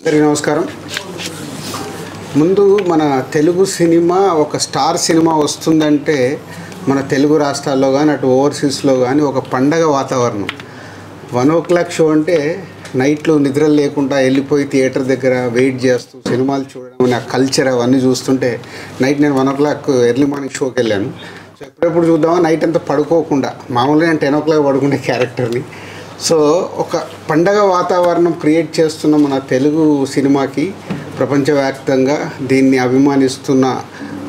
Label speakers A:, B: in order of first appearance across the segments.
A: అందరికీ నమస్కారం. ముందు మన తెలుగు సినిమా ఒక స్టార్ సినిమా వస్తుందంటే మన తెలుగు రాష్ట్రాల్లో కానీ అటు ఓవర్సీస్లో కానీ ఒక పండగ వాతావరణం. 1 o'clock షో అంటే నైట్లో నిద్ర లేకుండా వెళ్ళిపోయి థియేటర్ దగ్గర వెయిట్ చేస్తూ సినిమాలు చూడడం అనే కల్చర్ అవన్నీ చూస్తుంటే నైట్ నేను 1 o'clock ఎర్లీ మార్నింగ్ షోకి వెళ్ళాను. సో ఎప్పుడెప్పుడు చూద్దామా నైట్ అంతా పడుకోకుండా, మామూలుగా నేను 10 o'clock పడుకునే క్యారెక్టర్ని. సో ఒక పండగ వాతావరణం క్రియేట్ చేస్తున్న మన తెలుగు సినిమాకి ప్రపంచవ్యాప్తంగా దీన్ని అభిమానిస్తున్న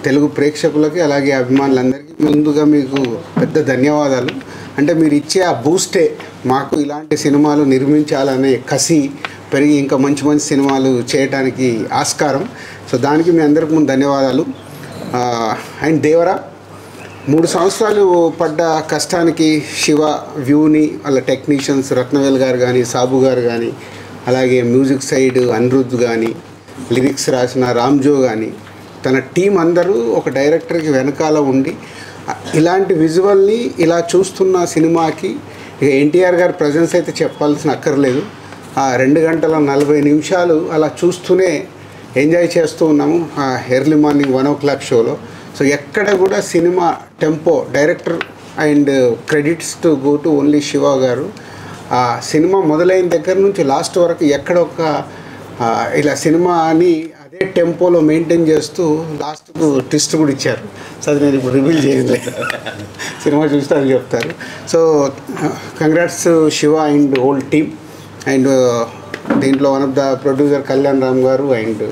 A: తెలుగు ప్రేక్షకులకి అలాగే అభిమానులందరికీ ముందుగా మీకు పెద్ద ధన్యవాదాలు. అంటే మీరు ఇచ్చే ఆ బూస్టే మాకు ఇలాంటి సినిమాలు నిర్మించాలనే కసి పెరిగి ఇంకా మంచి మంచి సినిమాలు చేయడానికి ఆస్కారం. సో దానికి మీ అందరికీ ముందు ధన్యవాదాలు. అండ్ దేవరా 3 సంవత్సరాలు పడ్డ కష్టానికి శివ వ్యూని వాళ్ళ టెక్నీషియన్స్ రత్నవేల్ గారు కానీ, సాబు గారు కానీ, అలాగే మ్యూజిక్ సైడ్ అనిరుద్ధ్ కానీ, లిరిక్స్ రాసిన రామ్జో కానీ, తన టీం అందరూ ఒక డైరెక్టర్కి వెనకాల ఉండి ఇలాంటి విజువల్ని ఇలా చూస్తున్న సినిమాకి ఇక ఎన్టీఆర్ గారి ప్రజెన్స్ అయితే చెప్పాల్సిన అక్కర్లేదు. ఆ 2 గంటల 40 నిమిషాలు అలా చూస్తూనే ఎంజాయ్ చేస్తూ ఉన్నాము ఆ ఎర్లీ మార్నింగ్ 1 o'clock షోలో. సో ఎక్కడ కూడా cinema tempo, director and credits to go to only Shiva గారు. ఆ సినిమా మొదలైన దగ్గర నుంచి లాస్ట్ వరకు ఎక్కడొక్క ఇలా సినిమాని అదే టెంపోలో మెయింటైన్ చేస్తూ లాస్ట్కు ట్విస్ట్ కూడా ఇచ్చారు. సో అది నేను ఇప్పుడు రివీల్ చేయలేదు, సినిమా చూస్తే అది చెప్తారు. So congrats Shiva and whole team. And దీంట్లో one of the producer Kalyan Ram గారు అండ్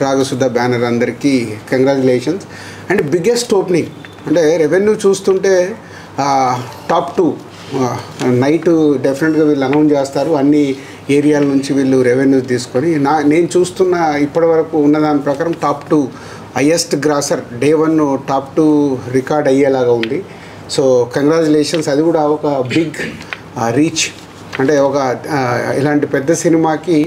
A: రాగసుధ బ్యానర్ అందరికీ కంగ్రాచులేషన్స్. అండ్ బిగ్గెస్ట్ ఓపెనింగ్ అంటే రెవెన్యూ చూస్తుంటే టాప్ 2 నైట్ డెఫినెట్గా వీళ్ళు అనౌన్స్ చేస్తారు. అన్ని ఏరియాల నుంచి వీళ్ళు రెవెన్యూ తీసుకొని నేను చూస్తున్న ఇప్పటివరకు ఉన్నదాని ప్రకారం top 2 highest grosser day 1 top 2 record అయ్యేలాగా ఉంది. So congratulations. అది కూడా ఒక బిగ్ రీచ్. అంటే ఒక ఇలాంటి పెద్ద సినిమాకి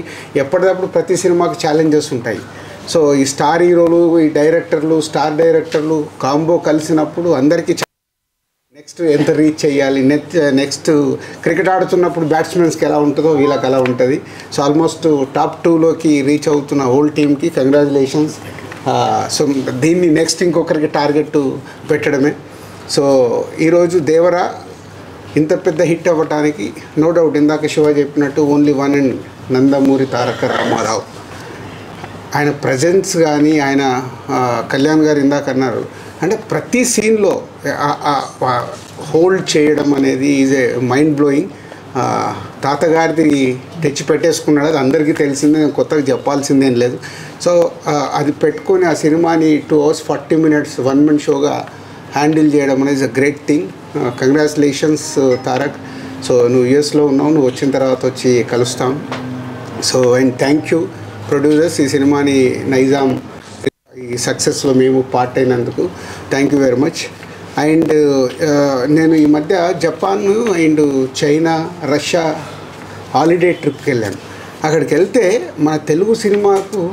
A: ఎప్పటికప్పుడు ప్రతి సినిమాకి ఛాలెంజెస్ ఉంటాయి. సో ఈ స్టార్ హీరోలు, ఈ డైరెక్టర్లు, స్టార్ డైరెక్టర్లు కాంబో కలిసినప్పుడు అందరికీ నెక్స్ట్ ఎంత రీచ్ చేయాలి, నెక్స్ట్ క్రికెట్ ఆడుతున్నప్పుడు బ్యాట్స్మెన్స్కి ఎలా ఉంటుందో వీళ్ళకి అలా ఉంటుంది. సో ఆల్మోస్ట్ టాప్ 2లోకి రీచ్ అవుతున్న హోల్ టీమ్కి కంగ్రాచులేషన్స్. సో దీన్ని నెక్స్ట్ ఇంకొకరికి టార్గెట్ పెట్టడమే. సో ఈరోజు దేవరా ఇంత పెద్ద హిట్ అవ్వటానికి నో డౌట్ ఇందాక శివ చెప్పినట్టు only one and Nandamuri Taraka Ramarao. ఆయన ప్రజెన్స్ కానీ, ఆయన కళ్యాణ్ గారు ఇందాక అన్నారు అంటే ప్రతి సీన్లో హోల్డ్ చేయడం అనేది ఈజ్ ఏ మైండ్ బ్లోయింగ్. తాతగారిది తెచ్చి పెట్టేసుకున్నాడు, అది అందరికీ తెలిసిందే, కొత్తగా చెప్పాల్సిందేం లేదు. సో అది పెట్టుకొని ఆ సినిమాని 2 hours 40 minutes 1 man షోగా హ్యాండిల్ చేయడం అనేది a great thing. Congratulations Tarak. So నువ్వు యూఎస్లో ఉన్నావు, నువ్వు వచ్చిన తర్వాత వచ్చి కలుస్తాం. So and thank you producers, ఈ సినిమాని నైజాం ఈ సక్సెస్లో మేము పార్ట్ అయినందుకు thank you very much. And నేను ఈ మధ్య Japan and China, Russia holiday ట్రిప్కి వెళ్ళాను. అక్కడికి వెళ్తే మన తెలుగు సినిమాకు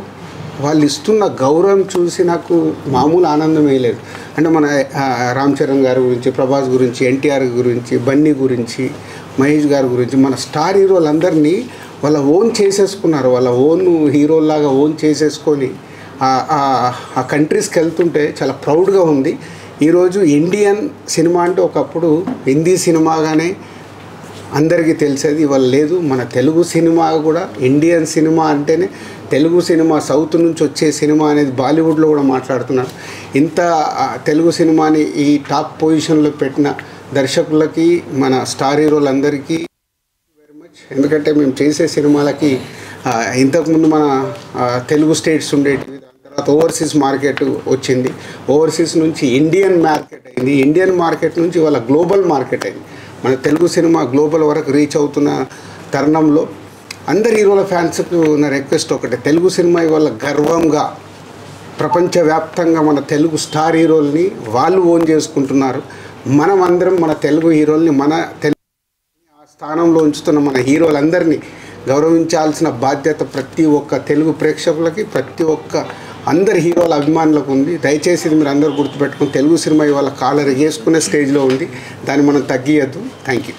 A: వాళ్ళు ఇస్తున్న గౌరవం చూసి నాకు మామూలు ఆనందమే లేదు. అంటే మన రామ్ చరణ్ గారి గురించి, ప్రభాస్ గురించి, ఎన్టీఆర్ గురించి, బన్నీ గురించి, మహేష్ గారి గురించి, మన స్టార్ హీరోలందరినీ వాళ్ళ ఓన్ చేసేసుకున్నారు. వాళ్ళ ఓన్ హీరోలాగా ఓన్ చేసేసుకొని ఆ కంట్రీస్కి వెళ్తుంటే చాలా ప్రౌడ్గా ఉంది. ఈరోజు ఇండియన్ సినిమా అంటే ఒకప్పుడు హిందీ సినిమాగానే అందరికీ తెలిసేది, ఇవాళ లేదు. మన తెలుగు సినిమా కూడా ఇండియన్ సినిమా అంటేనే తెలుగు సినిమా, సౌత్ నుంచి వచ్చే సినిమా అనేది బాలీవుడ్లో కూడా మాట్లాడుతున్నారు. ఇంత తెలుగు సినిమాని ఈ టాప్ పొజిషన్లో పెట్టిన దర్శకులకి, మన స్టార్ హీరోలందరికీ వెరీ మచ్. ఎందుకంటే మేము చేసే సినిమాలకి ఇంతకుముందు మన తెలుగు స్టేట్స్ ఉండేవి, తర్వాత ఓవర్సీస్ మార్కెట్ వచ్చింది, ఓవర్సీస్ నుంచి ఇండియన్ మార్కెట్ అయింది, ఇండియన్ మార్కెట్ నుంచి ఇవాళ గ్లోబల్ మార్కెట్ అయింది. మన తెలుగు సినిమా గ్లోబల్ వరకు రీచ్ అవుతున్న తరుణంలో అందరి హీరోల ఫ్యాన్స్కు నా రిక్వెస్ట్ ఒకటే, తెలుగు సినిమా ఇవాళ గర్వంగా ప్రపంచవ్యాప్తంగా మన తెలుగు స్టార్ హీరోల్ని వాళ్ళు ఓన్ చేసుకుంటున్నారు. మనం అందరం మన తెలుగు హీరోల్ని మన తెలుగు ఆ స్థానంలో ఉంచుతున్న మన హీరోలందరినీ గౌరవించాల్సిన బాధ్యత ప్రతి ఒక్క తెలుగు ప్రేక్షకులకి, ప్రతి ఒక్క అందరి హీరోల అభిమానులకు ఉంది. దయచేసి ఇది మీరు అందరూ గుర్తుపెట్టుకుని, తెలుగు సినిమా ఇవాళ కాలర్ వేసుకునే స్టేజ్లో ఉంది, దాన్ని మనం తగ్గియద్దు. Thank you.